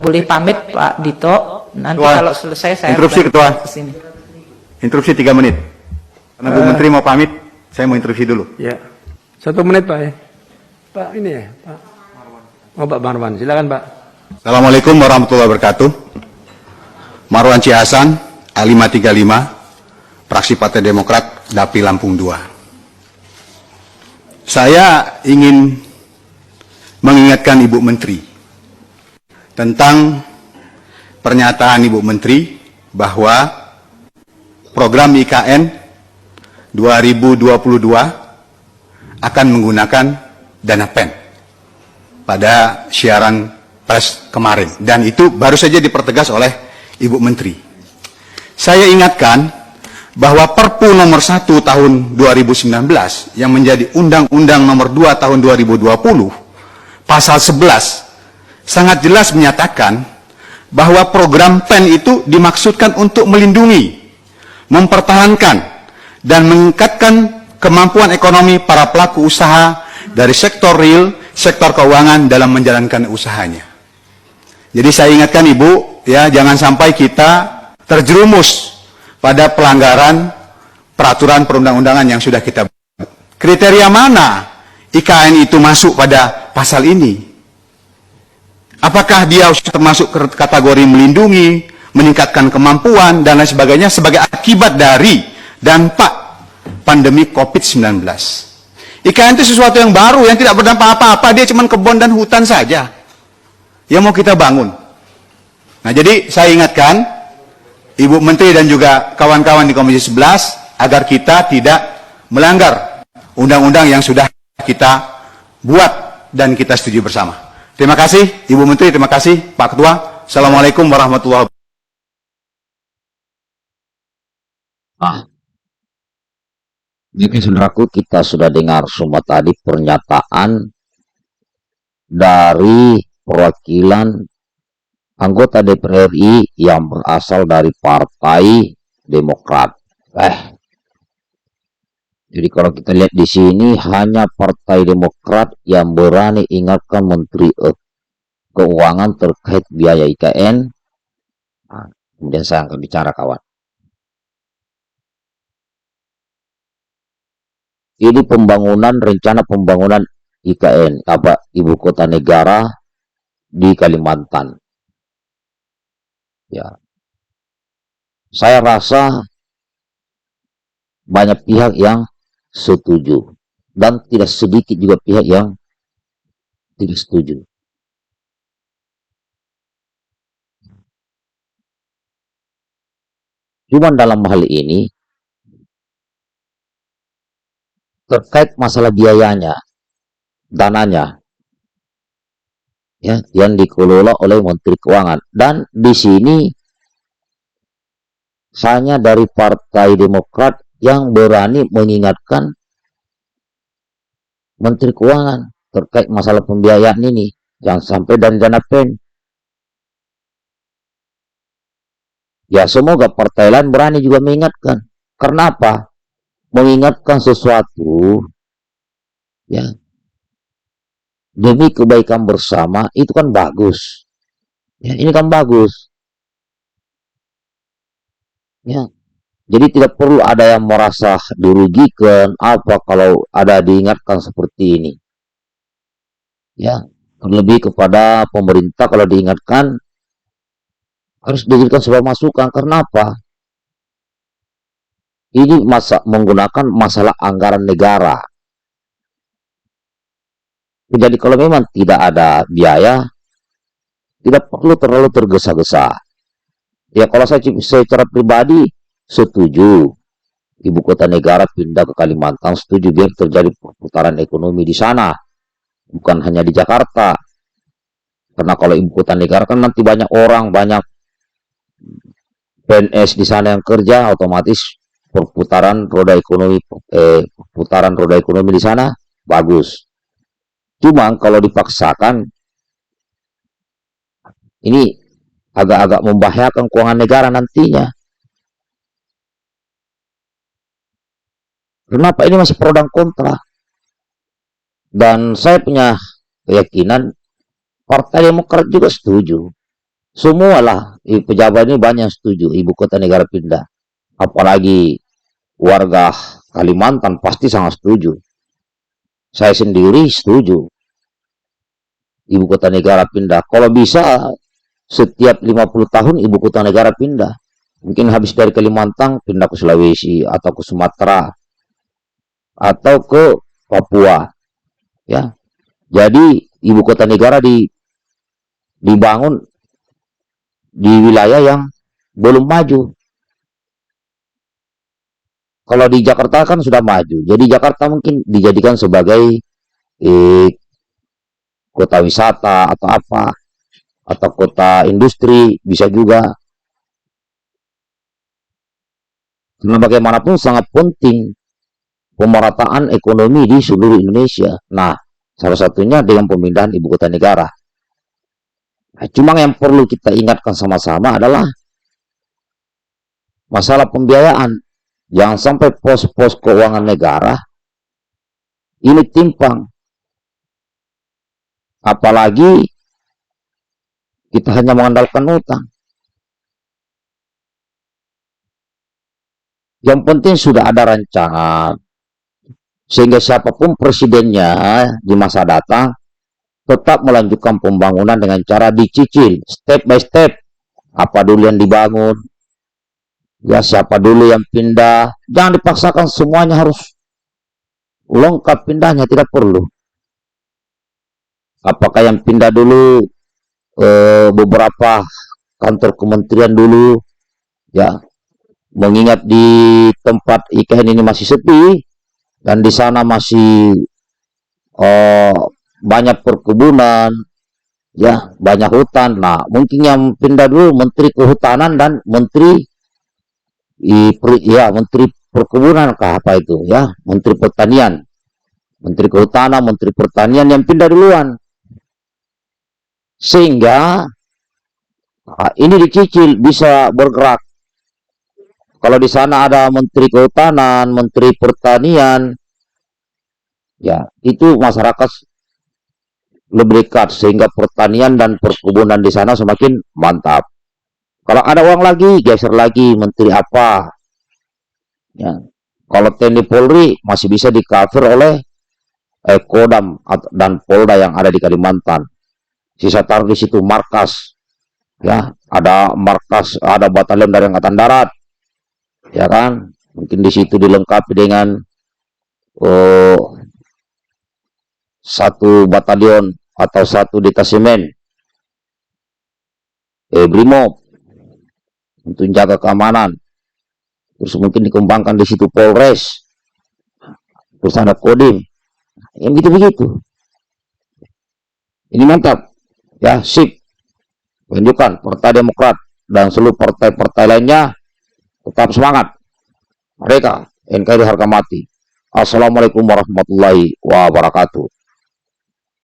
boleh pamit Pak Dito. Nanti Ketua, kalau selesai saya interupsi Ketua. ke sini. Interupsi 3 menit. Karena Bu Menteri mau pamit, saya mau interupsi dulu. Ya, 1 menit Pak ya. Pak ini ya, Pak. Oh Pak Marwan, silakan Pak. Assalamualaikum warahmatullahi wabarakatuh. Marwan Cihasan, A535, fraksi Partai Demokrat, Dapil Lampung 2. Saya ingin mengingatkan Ibu Menteri tentang pernyataan Ibu Menteri bahwa program IKN 2022 akan menggunakan dana PEN pada siaran pers kemarin, dan itu baru saja dipertegas oleh Ibu Menteri. Saya ingatkan bahwa Perpu nomor 1 tahun 2019 yang menjadi Undang-Undang nomor 2 tahun 2020 pasal 11 sangat jelas menyatakan bahwa program PEN itu dimaksudkan untuk melindungi, mempertahankan, dan meningkatkan kemampuan ekonomi para pelaku usaha dari sektor real, sektor keuangan dalam menjalankan usahanya. Jadi saya ingatkan Ibu, ya, jangan sampai kita terjerumus pada pelanggaran peraturan perundang-undangan yang sudah kita buat. Kriteria mana IKN itu masuk pada pasal ini? Apakah dia termasuk kategori melindungi, meningkatkan kemampuan, dan lain sebagainya sebagai akibat dari dampak pandemi COVID-19? IKN itu sesuatu yang baru, yang tidak berdampak apa-apa, dia cuma kebun dan hutan saja yang mau kita bangun. Nah, jadi saya ingatkan Ibu Menteri dan juga kawan-kawan di Komisi 11 agar kita tidak melanggar undang-undang yang sudah kita buat dan kita setuju bersama. Terima kasih Ibu Menteri, terima kasih Pak Ketua. Assalamualaikum warahmatullahi wabarakatuh. Baik, saudaraku, kita sudah dengar semua tadi pernyataan dari perwakilan anggota DPR RI yang berasal dari Partai Demokrat. Jadi kalau kita lihat di sini hanya Partai Demokrat yang berani ingatkan Menteri Keuangan terkait biaya IKN. Nah, kemudian saya akan bicara, kawan. Ini pembangunan, rencana pembangunan IKN, ibu kota negara di Kalimantan. Ya, saya rasa banyak pihak yang setuju dan tidak sedikit juga pihak yang tidak setuju. Cuman dalam hal ini terkait masalah biayanya, dananya, ya, yang dikelola oleh Menteri Keuangan. Dan di sini hanya dari Partai Demokrat yang berani mengingatkan Menteri Keuangan terkait masalah pembiayaan ini, yang sampai dari dana PEN. Ya, semoga partai lain berani juga mengingatkan. Karena apa? Mengingatkan sesuatu, ya, demi kebaikan bersama, itu kan bagus. Ya, ini kan bagus. Ya, jadi tidak perlu ada yang merasa dirugikan apa kalau ada diingatkan seperti ini. Ya, terlebih kepada pemerintah kalau diingatkan harus dijadikan sebuah masukan. Karena apa? Ini menggunakan masalah anggaran negara. Jadi kalau memang tidak ada biaya, tidak perlu terlalu tergesa-gesa. Ya, kalau saya secara pribadi setuju ibu kota negara pindah ke Kalimantan, setuju biar terjadi perputaran ekonomi di sana, bukan hanya di Jakarta. Karena kalau ibu kota negara kan nanti banyak orang, banyak PNS di sana yang kerja, otomatis perputaran roda ekonomi di sana bagus. Cuma kalau dipaksakan, ini agak-agak membahayakan keuangan negara nantinya. Kenapa? Ini masih pro dan kontra. Dan saya punya keyakinan Partai Demokrat juga setuju. Semualah pejabat ini banyak yang setuju ibu kota negara pindah. Apalagi warga Kalimantan pasti sangat setuju. Saya sendiri setuju ibu kota negara pindah. Kalau bisa setiap 50 tahun ibu kota negara pindah. Mungkin habis dari Kalimantan pindah ke Sulawesi atau ke Sumatera atau ke Papua. Ya. Jadi ibu kota negara dibangun di wilayah yang belum maju. Kalau di Jakarta kan sudah maju. Jadi Jakarta mungkin dijadikan sebagai kota wisata atau apa, atau kota industri bisa juga. Karena bagaimanapun sangat penting pemerataan ekonomi di seluruh Indonesia. Nah, salah satunya dengan pemindahan ibu kota negara. Nah, cuma yang perlu kita ingatkan sama-sama adalah masalah pembiayaan. Jangan sampai pos-pos keuangan negara ini timpang. Apalagi kita hanya mengandalkan utang. Yang penting sudah ada rancangan. Sehingga siapapun presidennya di masa datang tetap melanjutkan pembangunan dengan cara dicicil, step by step. Apa dulu yang dibangun, ya siapa dulu yang pindah. Jangan dipaksakan semuanya harus lengkap pindahnya, tidak perlu. Apakah yang pindah dulu beberapa kantor kementerian dulu, ya, mengingat di tempat IKN ini masih sepi dan di sana masih banyak perkebunan, ya, banyak hutan. Nah, mungkin yang pindah dulu Menteri Kehutanan dan Menteri Menteri Perkebunan kah apa itu, ya, Menteri Pertanian, Menteri Kehutanan, Menteri Pertanian yang pindah duluan, sehingga ini dicicil bisa bergerak. Kalau di sana ada Menteri Kehutanan, Menteri Pertanian, ya itu masyarakat lebih dekat sehingga pertanian dan perkebunan di sana semakin mantap. Kalau ada uang lagi, geser lagi menteri apa. Ya. Kalau TNI Polri masih bisa di-cover oleh Kodam dan Polda yang ada di Kalimantan. Sisa taruh di situ markas. Ya, ada markas, ada batalion dari Angkatan Darat. Ya kan? Mungkin di situ dilengkapi dengan satu batalion atau satu detasemen Brimob untuk jaga keamanan. Terus mungkin dikembangkan di situ Polres, terus ada Kodim, yang gitu-begitu. Ini mantap, ya, sip. Tunjukkan Partai Demokrat dan seluruh partai-partai lainnya tetap semangat. Mereka NKRI harga mati. Assalamualaikum warahmatullahi wabarakatuh.